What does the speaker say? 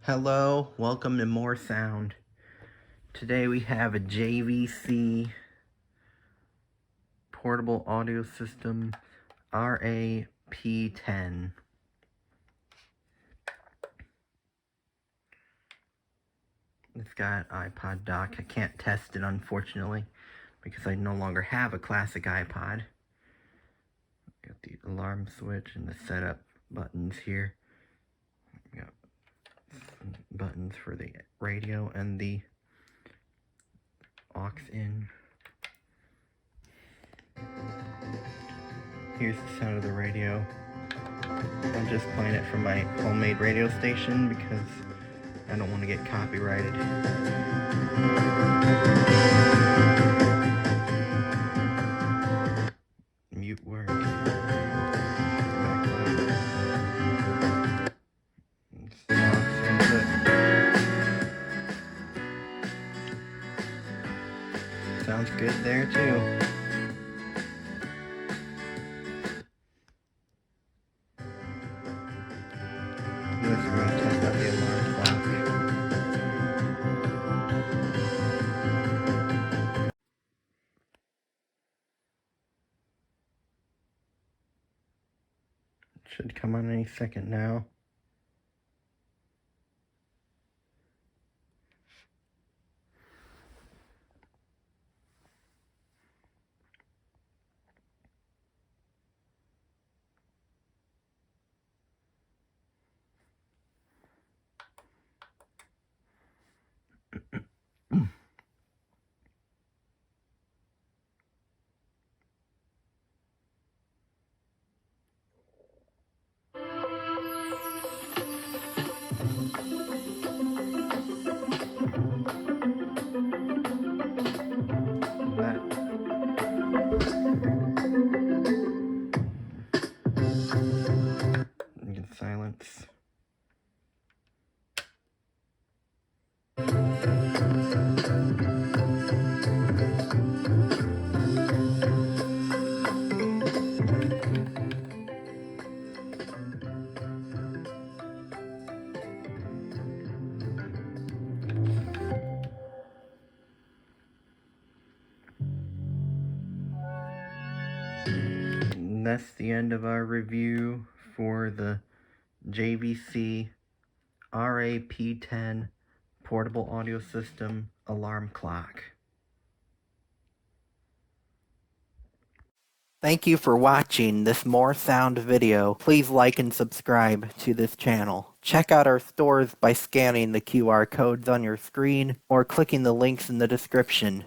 Hello, welcome to More Sound. Today we have a JVC portable audio system RA-P10. It's got iPod dock. I can't test it unfortunately because I no longer have a classic iPod. Got the alarm switch and the setup buttons here. Got buttons for the radio and the aux in. Here's the sound of the radio. I'm just playing it from my homemade radio station because I don't want to get copyrighted. Mute works. Sounds good. Sounds good there too. We're going to test out the alarm clock. It should come on any second now. You can silence. And that's the end of our review for the JVC RA-P10 portable audio system alarm clock. Thank you for watching this More Sound video. Please like and subscribe to this channel. Check out our stores by scanning the QR codes on your screen or clicking the links in the description.